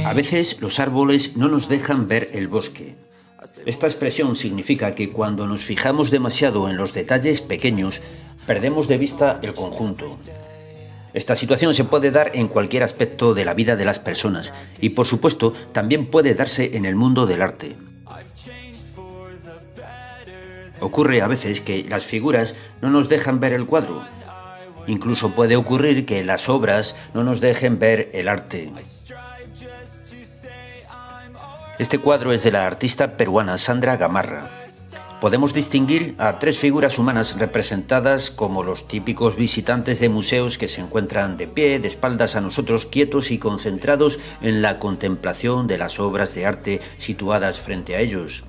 A veces los árboles no nos dejan ver el bosque. Esta expresión significa que cuando nos fijamos demasiado en los detalles pequeños, perdemos de vista el conjunto. Esta situación se puede dar en cualquier aspecto de la vida de las personas y, por supuesto, también puede darse en el mundo del arte. Ocurre a veces que las figuras no nos dejan ver el cuadro. Incluso puede ocurrir que las obras no nos dejen ver el arte. Este cuadro es de la artista peruana Sandra Gamarra. Podemos distinguir a tres figuras humanas representadas como los típicos visitantes de museos que se encuentran de pie, de espaldas a nosotros, quietos y concentrados en la contemplación de las obras de arte situadas frente a ellos.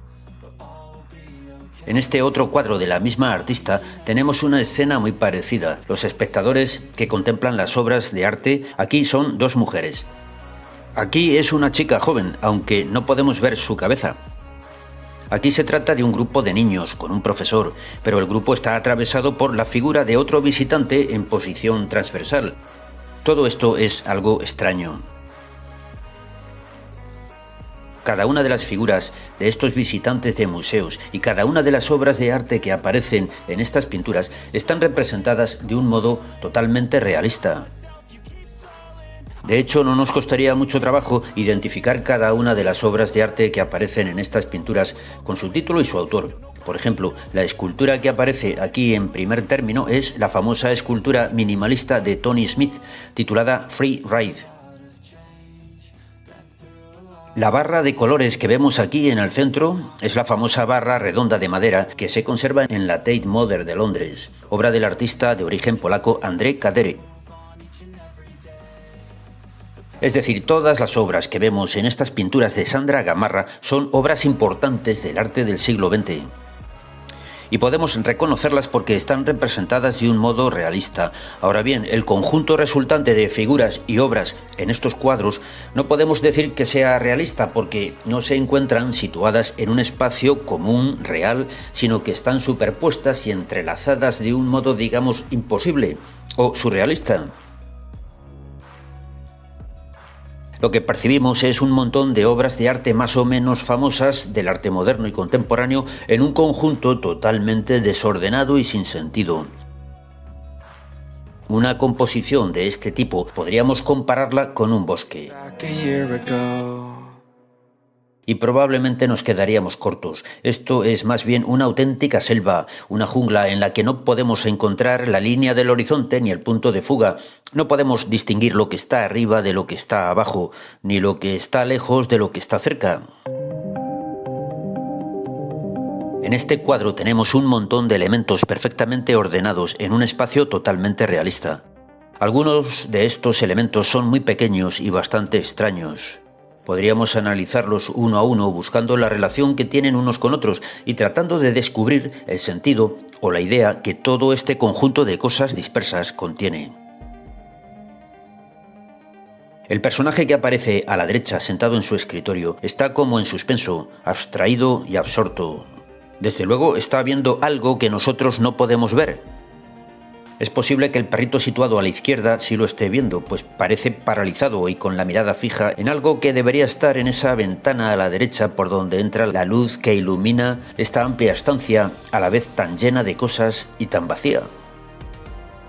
En este otro cuadro de la misma artista tenemos una escena muy parecida. Los espectadores que contemplan las obras de arte aquí son dos mujeres. Aquí es una chica joven, aunque no podemos ver su cabeza. Aquí se trata de un grupo de niños con un profesor, pero el grupo está atravesado por la figura de otro visitante en posición transversal. Todo esto es algo extraño. Cada una de las figuras de estos visitantes de museos y cada una de las obras de arte que aparecen en estas pinturas están representadas de un modo totalmente realista. De hecho, no nos costaría mucho trabajo identificar cada una de las obras de arte que aparecen en estas pinturas con su título y su autor. Por ejemplo, la escultura que aparece aquí en primer término es la famosa escultura minimalista de Tony Smith, titulada Free Ride. La barra de colores que vemos aquí en el centro es la famosa barra redonda de madera que se conserva en la Tate Modern de Londres, obra del artista de origen polaco Andrzej Kadery. Es decir, todas las obras que vemos en estas pinturas de Sandra Gamarra son obras importantes del arte del siglo XX. Y podemos reconocerlas porque están representadas de un modo realista. Ahora bien, el conjunto resultante de figuras y obras en estos cuadros no podemos decir que sea realista porque no se encuentran situadas en un espacio común, real, sino que están superpuestas y entrelazadas de un modo, digamos, imposible o surrealista. Lo que percibimos es un montón de obras de arte más o menos famosas del arte moderno y contemporáneo en un conjunto totalmente desordenado y sin sentido. Una composición de este tipo podríamos compararla con un bosque. Y probablemente nos quedaríamos cortos. Esto es más bien una auténtica selva, una jungla en la que no podemos encontrar la línea del horizonte ni el punto de fuga. No podemos distinguir lo que está arriba de lo que está abajo, ni lo que está lejos de lo que está cerca. En este cuadro tenemos un montón de elementos perfectamente ordenados en un espacio totalmente realista. Algunos de estos elementos son muy pequeños y bastante extraños. Podríamos analizarlos uno a uno buscando la relación que tienen unos con otros y tratando de descubrir el sentido o la idea que todo este conjunto de cosas dispersas contiene. El personaje que aparece a la derecha sentado en su escritorio está como en suspenso, abstraído y absorto. Desde luego está viendo algo que nosotros no podemos ver. Es posible que el perrito situado a la izquierda sí lo esté viendo, pues parece paralizado y con la mirada fija en algo que debería estar en esa ventana a la derecha por donde entra la luz que ilumina esta amplia estancia, a la vez tan llena de cosas y tan vacía.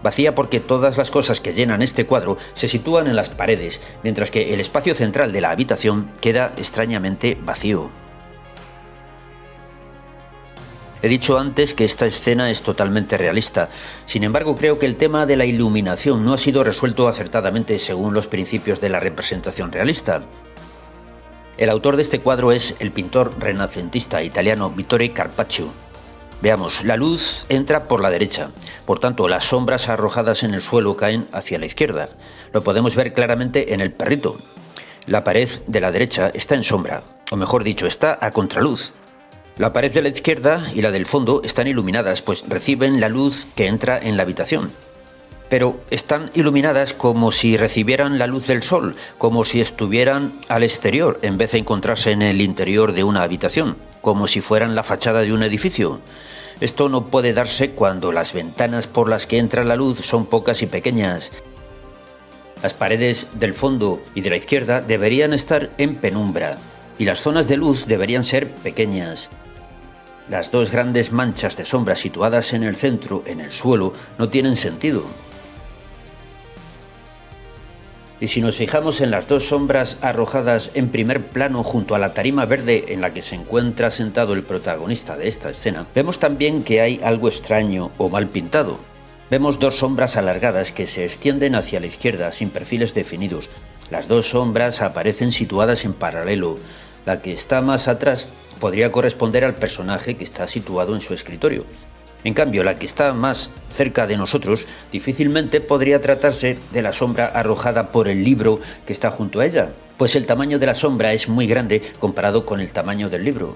Vacía porque todas las cosas que llenan este cuadro se sitúan en las paredes, mientras que el espacio central de la habitación queda extrañamente vacío. He dicho antes que esta escena es totalmente realista. Sin embargo, creo que el tema de la iluminación no ha sido resuelto acertadamente según los principios de la representación realista. El autor de este cuadro es el pintor renacentista italiano Vittore Carpaccio. Veamos, la luz entra por la derecha, por tanto las sombras arrojadas en el suelo caen hacia la izquierda. Lo podemos ver claramente en el perrito. La pared de la derecha está en sombra, o mejor dicho, está a contraluz. La pared de la izquierda y la del fondo están iluminadas, pues reciben la luz que entra en la habitación. Pero están iluminadas como si recibieran la luz del sol, como si estuvieran al exterior en vez de encontrarse en el interior de una habitación, como si fueran la fachada de un edificio. Esto no puede darse cuando las ventanas por las que entra la luz son pocas y pequeñas. Las paredes del fondo y de la izquierda deberían estar en penumbra y las zonas de luz deberían ser pequeñas. Las dos grandes manchas de sombra situadas en el centro, en el suelo, no tienen sentido. Y si nos fijamos en las dos sombras arrojadas en primer plano junto a la tarima verde en la que se encuentra sentado el protagonista de esta escena, vemos también que hay algo extraño o mal pintado. Vemos dos sombras alargadas que se extienden hacia la izquierda sin perfiles definidos. Las dos sombras aparecen situadas en paralelo. La que está más atrás podría corresponder al personaje que está situado en su escritorio. En cambio, la que está más cerca de nosotros difícilmente podría tratarse de la sombra arrojada por el libro que está junto a ella, pues el tamaño de la sombra es muy grande comparado con el tamaño del libro.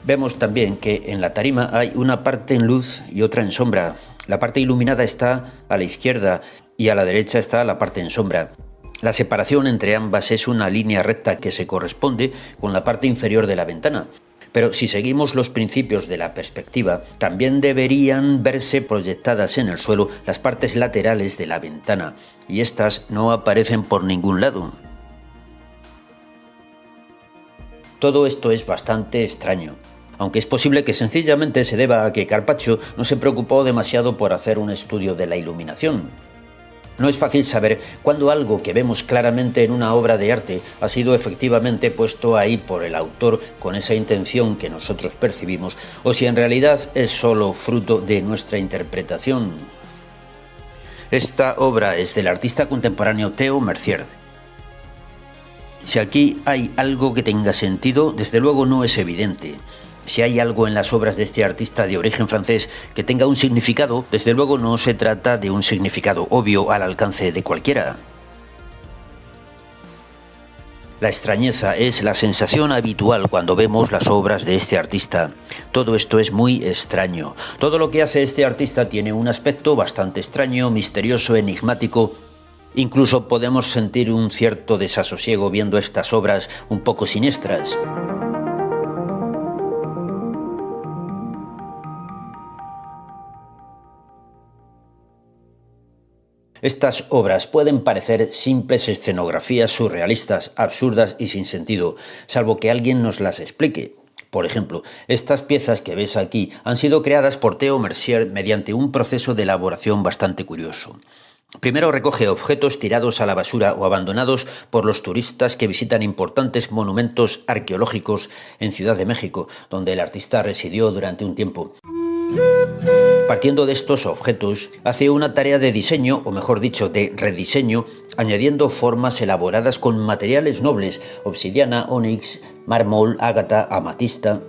Vemos también que en la tarima hay una parte en luz y otra en sombra. La parte iluminada está a la izquierda y a la derecha está la parte en sombra. La separación entre ambas es una línea recta que se corresponde con la parte inferior de la ventana. Pero si seguimos los principios de la perspectiva, también deberían verse proyectadas en el suelo las partes laterales de la ventana, y estas no aparecen por ningún lado. Todo esto es bastante extraño, aunque es posible que sencillamente se deba a que Carpaccio no se preocupó demasiado por hacer un estudio de la iluminación. No es fácil saber cuándo algo que vemos claramente en una obra de arte ha sido efectivamente puesto ahí por el autor con esa intención que nosotros percibimos, o si en realidad es solo fruto de nuestra interpretación. Esta obra es del artista contemporáneo Theo Mercier. Si aquí hay algo que tenga sentido, desde luego no es evidente. Si hay algo en las obras de este artista de origen francés que tenga un significado, desde luego no se trata de un significado obvio al alcance de cualquiera. La extrañeza es la sensación habitual cuando vemos las obras de este artista. Todo esto es muy extraño. Todo lo que hace este artista tiene un aspecto bastante extraño, misterioso, enigmático. Incluso podemos sentir un cierto desasosiego viendo estas obras un poco siniestras. Estas obras pueden parecer simples escenografías surrealistas, absurdas y sin sentido, salvo que alguien nos las explique. Por ejemplo, estas piezas que ves aquí han sido creadas por Theo Mercier mediante un proceso de elaboración bastante curioso. Primero recoge objetos tirados a la basura o abandonados por los turistas que visitan importantes monumentos arqueológicos en Ciudad de México, donde el artista residió durante un tiempo. Partiendo de estos objetos, hace una tarea de diseño, o mejor dicho, de rediseño, añadiendo formas elaboradas con materiales nobles, obsidiana, ónix, mármol, ágata, amatista.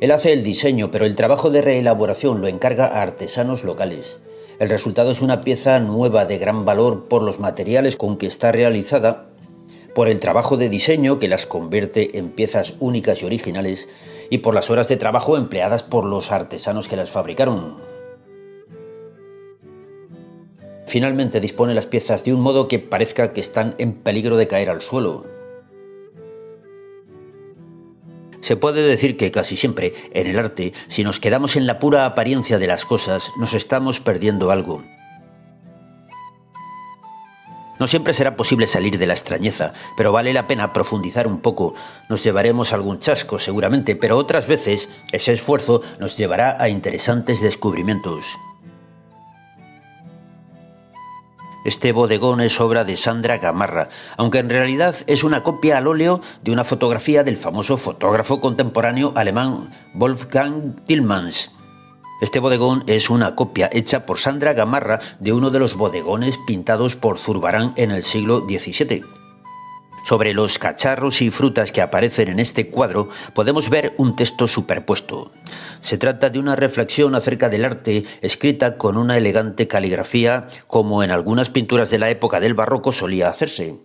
Él hace el diseño, pero el trabajo de reelaboración lo encarga a artesanos locales. El resultado es una pieza nueva de gran valor por los materiales con que está realizada, por el trabajo de diseño que las convierte en piezas únicas y originales, y por las horas de trabajo empleadas por los artesanos que las fabricaron. Finalmente dispone las piezas de un modo que parezca que están en peligro de caer al suelo. Se puede decir que casi siempre, en el arte, si nos quedamos en la pura apariencia de las cosas, nos estamos perdiendo algo. No siempre será posible salir de la extrañeza, pero vale la pena profundizar un poco. Nos llevaremos algún chasco seguramente, pero otras veces ese esfuerzo nos llevará a interesantes descubrimientos. Este bodegón es obra de Sandra Gamarra, aunque en realidad es una copia al óleo de una fotografía del famoso fotógrafo contemporáneo alemán Wolfgang Tillmans. Este bodegón es una copia hecha por Sandra Gamarra de uno de los bodegones pintados por Zurbarán en el siglo XVII. Sobre los cacharros y frutas que aparecen en este cuadro podemos ver un texto superpuesto. Se trata de una reflexión acerca del arte escrita con una elegante caligrafía, como en algunas pinturas de la época del barroco solía hacerse,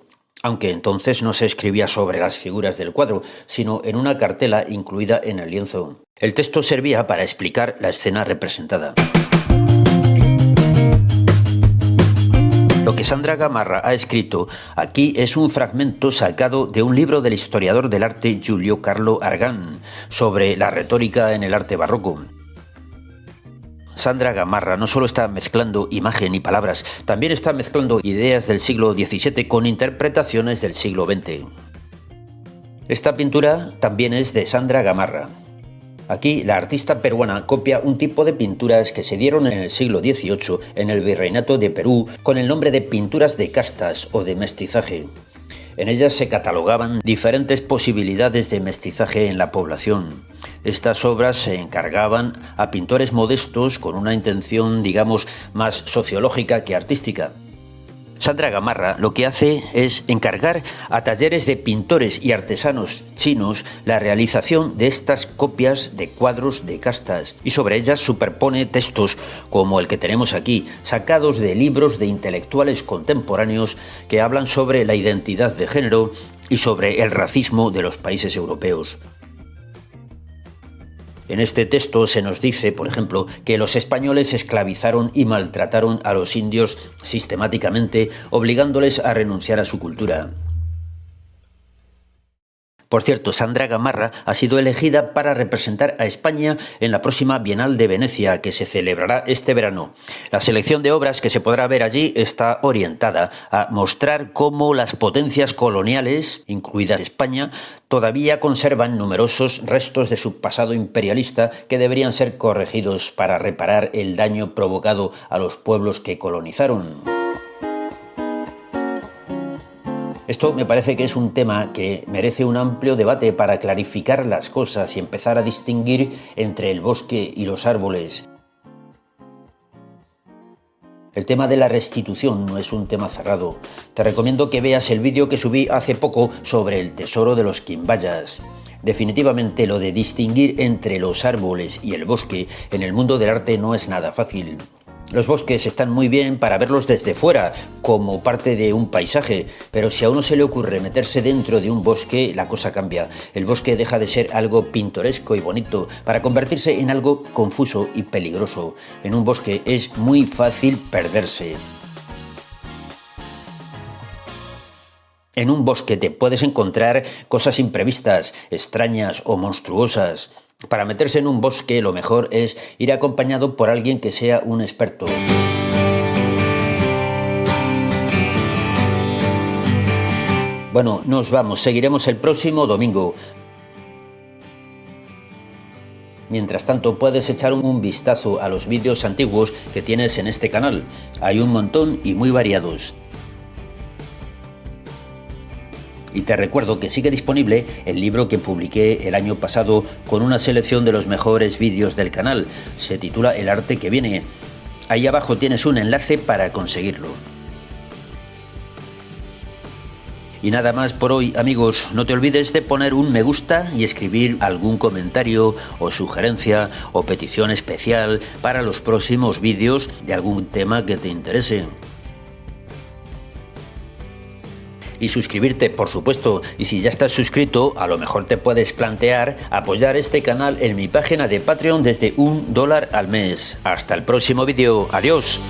aunque entonces no se escribía sobre las figuras del cuadro, sino en una cartela incluida en el lienzo. El texto servía para explicar la escena representada. Lo que Sandra Gamarra ha escrito aquí es un fragmento sacado de un libro del historiador del arte Giulio Carlo Argan sobre la retórica en el arte barroco. Sandra Gamarra no solo está mezclando imagen y palabras, también está mezclando ideas del siglo XVII con interpretaciones del siglo XX. Esta pintura también es de Sandra Gamarra. Aquí la artista peruana copia un tipo de pinturas que se dieron en el siglo XVIII en el Virreinato de Perú con el nombre de pinturas de castas o de mestizaje. En ellas se catalogaban diferentes posibilidades de mestizaje en la población. Estas obras se encargaban a pintores modestos con una intención, digamos, más sociológica que artística. Sandra Gamarra lo que hace es encargar a talleres de pintores y artesanos chinos la realización de estas copias de cuadros de castas y sobre ellas superpone textos como el que tenemos aquí, sacados de libros de intelectuales contemporáneos que hablan sobre la identidad de género y sobre el racismo de los países europeos. En este texto se nos dice, por ejemplo, que los españoles esclavizaron y maltrataron a los indios sistemáticamente, obligándoles a renunciar a su cultura. Por cierto, Sandra Gamarra ha sido elegida para representar a España en la próxima Bienal de Venecia, que se celebrará este verano. La selección de obras que se podrá ver allí está orientada a mostrar cómo las potencias coloniales, incluida España, todavía conservan numerosos restos de su pasado imperialista que deberían ser corregidos para reparar el daño provocado a los pueblos que colonizaron. Esto me parece que es un tema que merece un amplio debate para clarificar las cosas y empezar a distinguir entre el bosque y los árboles. El tema de la restitución no es un tema cerrado. Te recomiendo que veas el vídeo que subí hace poco sobre el tesoro de los quimbayas. Definitivamente lo de distinguir entre los árboles y el bosque en el mundo del arte no es nada fácil. Los bosques están muy bien para verlos desde fuera, como parte de un paisaje, pero si a uno se le ocurre meterse dentro de un bosque, la cosa cambia. El bosque deja de ser algo pintoresco y bonito para convertirse en algo confuso y peligroso. En un bosque es muy fácil perderse. En un bosque te puedes encontrar cosas imprevistas, extrañas o monstruosas. Para meterse en un bosque lo mejor es ir acompañado por alguien que sea un experto. Bueno, nos vamos, seguiremos el próximo domingo. Mientras tanto, puedes echar un vistazo a los vídeos antiguos que tienes en este canal. Hay un montón y muy variados. Y te recuerdo que sigue disponible el libro que publiqué el año pasado con una selección de los mejores vídeos del canal. Se titula El arte que viene. Ahí abajo tienes un enlace para conseguirlo. Y nada más por hoy, amigos. No te olvides de poner un me gusta y escribir algún comentario o sugerencia o petición especial para los próximos vídeos de algún tema que te interese. Y suscribirte, por supuesto, y si ya estás suscrito, a lo mejor te puedes plantear apoyar este canal en mi página de Patreon desde $1 al mes. Hasta el próximo vídeo, adiós.